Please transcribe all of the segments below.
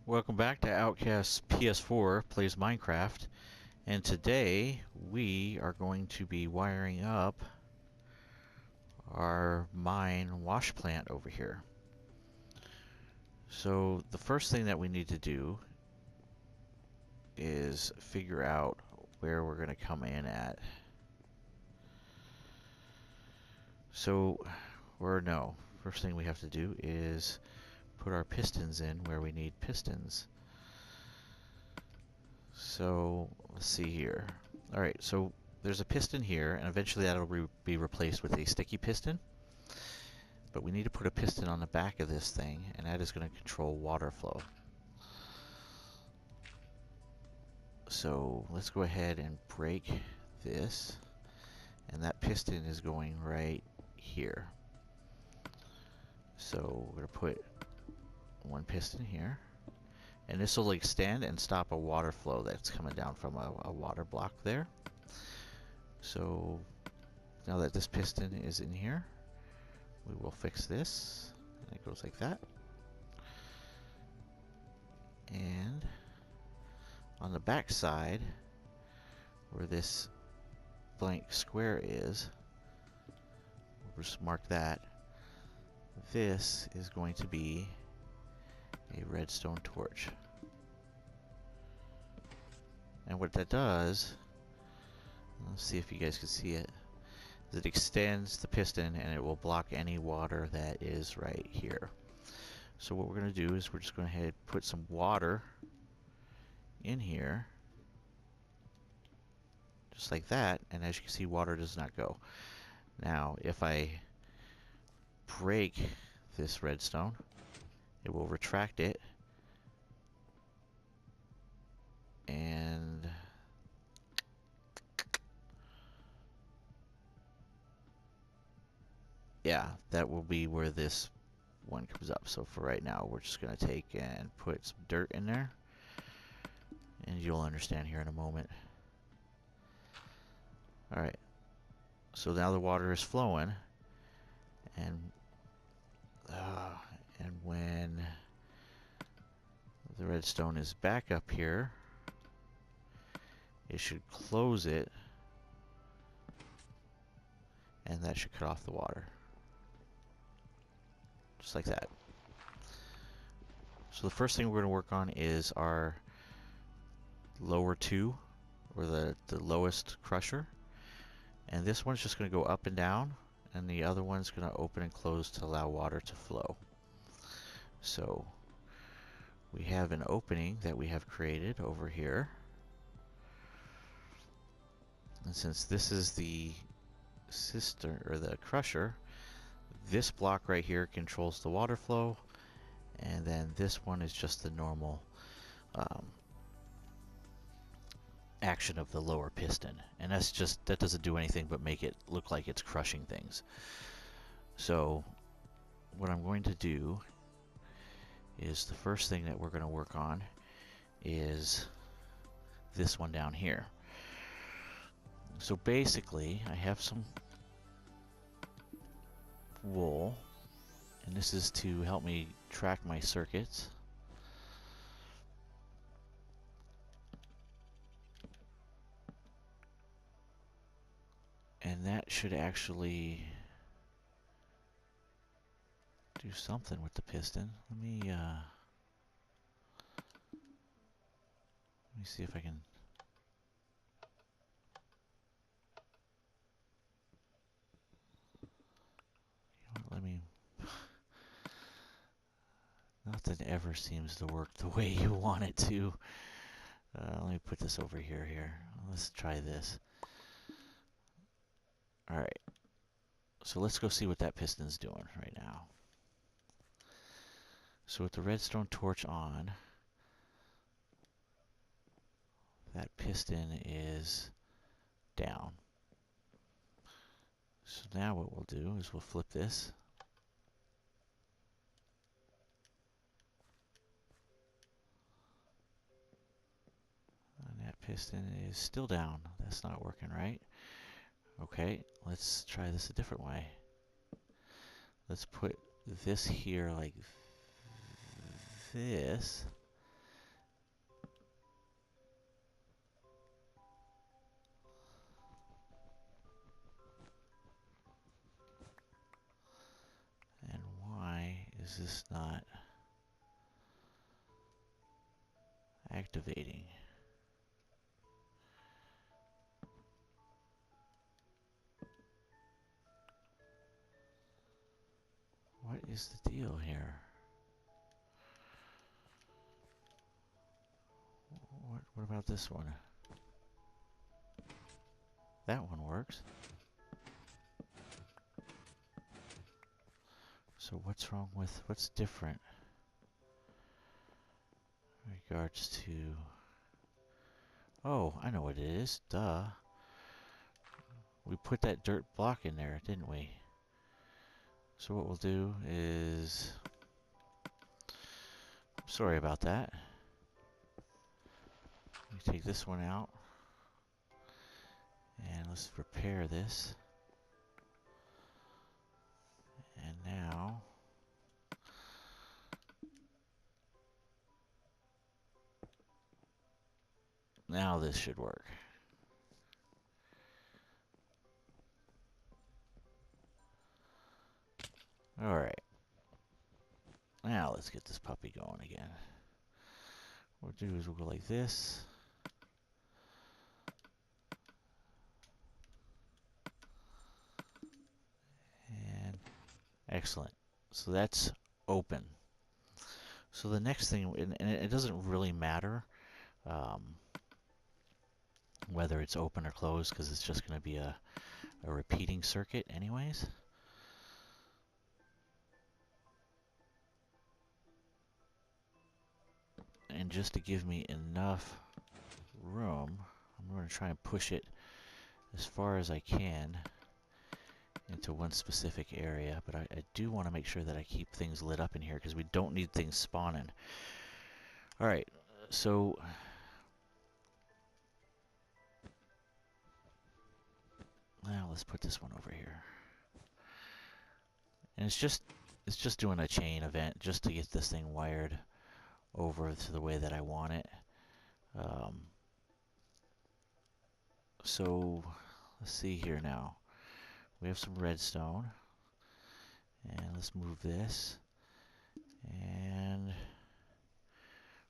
Welcome back to Outcast PS4 Plays Minecraft, and today we are going to be wiring up our mine wash plant over here. So the first thing that we need to do is figure out where we're going to come in at. First thing we have to do is put our pistons in where we need pistons. So let's see here. Alright, so there's a piston here, and eventually that'll be replaced with a sticky piston. But we need to put a piston on the back of this thing, and that is going to control water flow. So let's go ahead and break this, and that piston is going right here. So we're going to put one piston here, and this will extend and stop a water flow that's coming down from a water block there. So now that this piston is in here, we will fix this, and it goes like that. And on the back side, where this blank square is, we'll just mark that. This is going to be a redstone torch. And what that does, let's see if you guys can see it, is it extends the piston and it will block any water that is right here. So what we're going to do is we're just going to ahead put some water in here, just like that, and as you can see, water does not go. Now if I break this redstone, it will retract it, and yeah, that will be where this one comes up. So for right now, we're just going to take and put some dirt in there, and you'll understand here in a moment. Alright, so now the water is flowing, and when the redstone is back up here, it should close it, and that should cut off the water. Just like that. So the first thing we're going to work on is our lower two, or the lowest crusher. And this one's just going to go up and down, and the other one's going to open and close to allow water to flow. So we have an opening that we have created over here. And since this is the cistern, or the crusher, this block right here controls the water flow, and then this one is just the normal action of the lower piston, and that doesn't do anything but make it look like it's crushing things. So what I'm going to do is, the first thing that we're going to work on is this one down here. So basically, I have some wool, and this is to help me track my circuits. And that should actually do something with the piston. Let me see if I can. Let me. Nothing ever seems to work the way you want it to. Let me put this over here. Let's try this. Alright. So let's go see what that piston's doing right now. So with the redstone torch on, that piston is down. So now what we'll do is we'll flip this. And that piston is still down. That's not working right. Okay, let's try this a different way. Let's put this here like this, is this not activating? What is the deal here? What about this one? That one works. So what's wrong with, what's different in regards to, oh, I know what it is, duh. We put that dirt block in there, didn't we? So what we'll do is, sorry about that. We take this one out, and let's repair this. And now this should work. All right. Now let's get this puppy going again. What we'll do is we'll go like this. And excellent. So that's open. So the next thing, and it doesn't really matter whether it's open or closed, because it's just going to be a repeating circuit anyways. And just to give me enough room, I'm going to try and push it as far as I can into one specific area, but I do want to make sure that I keep things lit up in here because we don't need things spawning. Alright, so now let's put this one over here. And it's just doing a chain event just to get this thing wired over to the way that I want it. So let's see here now. We have some redstone, and let's move this. And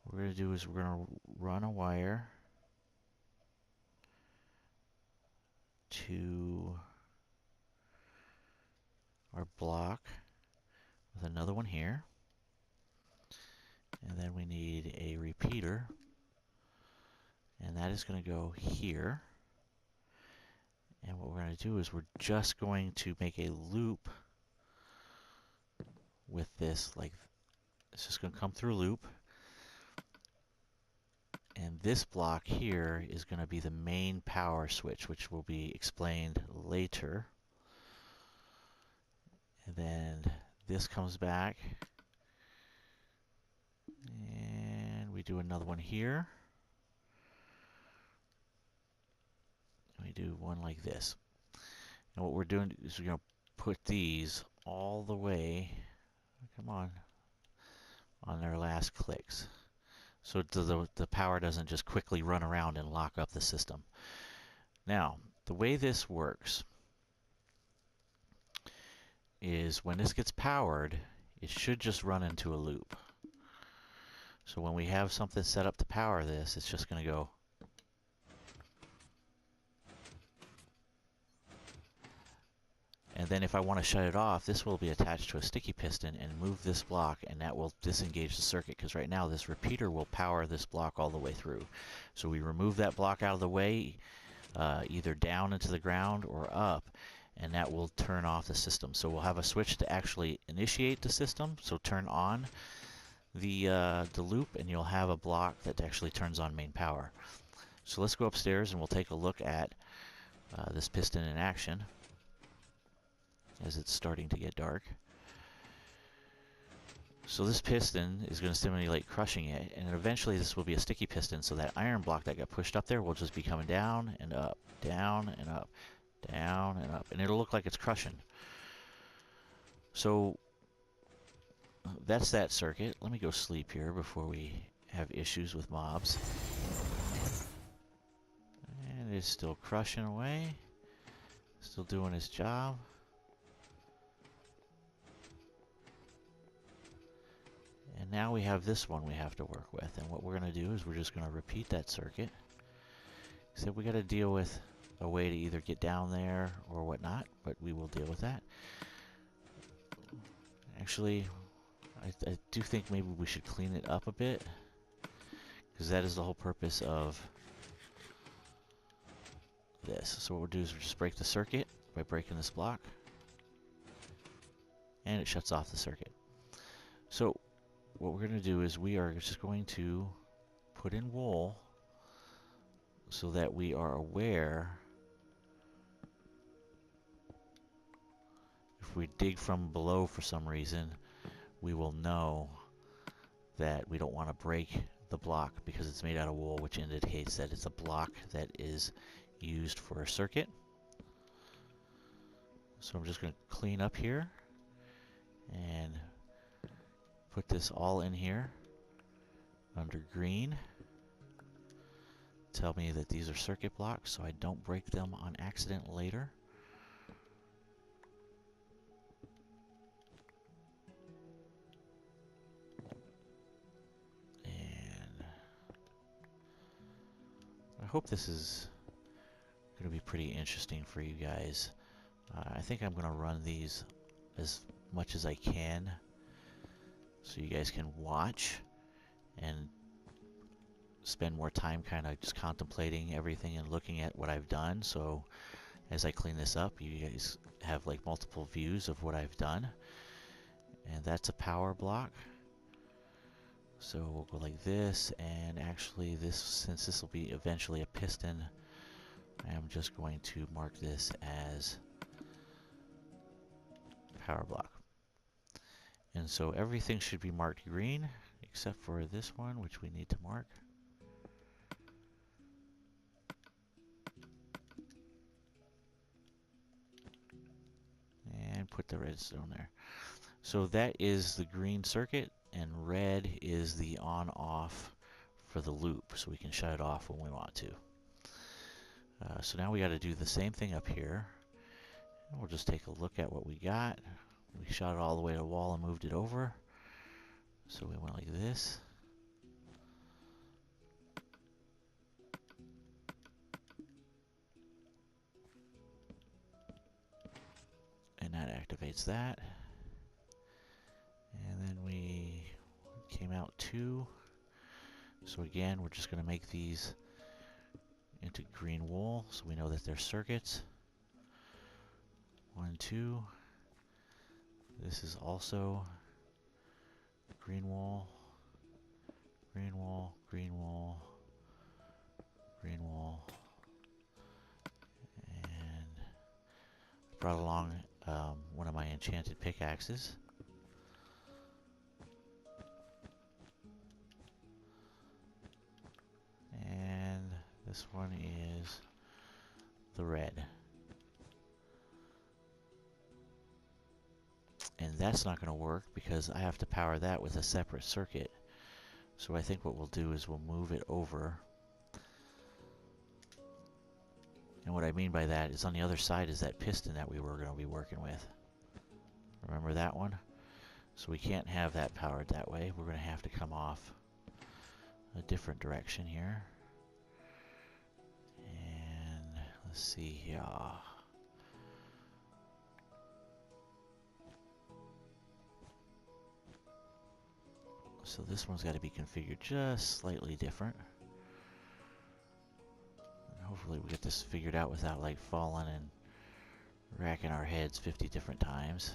what we're going to do is we're going to run a wire to our block with another one here. And then we need a repeater, and that is going to go here. And what we're going to do is we're just going to make a loop with this, like it's just going to come through a loop. And this block here is going to be the main power switch, which will be explained later. And then this comes back, and we do another one here. We do one like this. And what we're doing is we're going to put these all the way, come on their last clicks. So the power doesn't just quickly run around and lock up the system. Now, the way this works is when this gets powered, it should just run into a loop. So when we have something set up to power this, it's just going to go. And then if I want to shut it off, this will be attached to a sticky piston and move this block, and that will disengage the circuit, because right now this repeater will power this block all the way through. So we remove that block out of the way, either down into the ground or up, and that will turn off the system. So we'll have a switch to actually initiate the system, so turn on the loop, and you'll have a block that actually turns on main power. So let's go upstairs and we'll take a look at this piston in action as it's starting to get dark. So this piston is going to simulate crushing it, and eventually this will be a sticky piston, so that iron block that got pushed up there will just be coming down and up, down and up, down and up, and it'll look like it's crushing. So that's that circuit. Let me go sleep here before we have issues with mobs. And it's still crushing away, still doing its job. And now we have this one we have to work with. And what we're going to do is we're just going to repeat that circuit. Except we got to deal with a way to either get down there or whatnot, but we will deal with that. Actually, I do think maybe we should clean it up a bit, because that is the whole purpose of this. So what we'll do is we'll just break the circuit by breaking this block, and it shuts off the circuit. So what we're going to do is we are just going to put in wool so that we are aware. If we dig from below for some reason, we will know that we don't want to break the block because it's made out of wool, which indicates that it's a block that is used for a circuit. So I'm just going to clean up here and put this all in here under green. Tell me that these are circuit blocks so I don't break them on accident later. And I hope this is going to be pretty interesting for you guys. I think I'm going to run these as much as I can so you guys can watch and spend more time kind of just contemplating everything and looking at what I've done. So as I clean this up, you guys have like multiple views of what I've done. And that's a power block. So we'll go like this, and actually this, since this will be eventually a piston, I am just going to mark this as power block. And so everything should be marked green except for this one, which we need to mark. And put the redstone there. So that is the green circuit, and red is the on-off for the loop, so we can shut it off when we want to. So now we got to do the same thing up here. And we'll just take a look at what we got. We shot it all the way to the wall and moved it over. So we went like this. And that activates that. And then we came out 2. So again, we're just going to make these into green wool so we know that they're circuits. 1, 2. This is also green wool, green wool, green wool, green wool. And brought along one of my enchanted pickaxes. And this one is the red. And that's not going to work because I have to power that with a separate circuit. So I think what we'll do is we'll move it over. And what I mean by that is on the other side is that piston that we were going to be working with. Remember that one? So we can't have that powered that way. We're going to have to come off a different direction here. And let's see here. So this one's got to be configured just slightly different. And hopefully we get this figured out without like falling and racking our heads 50 different times.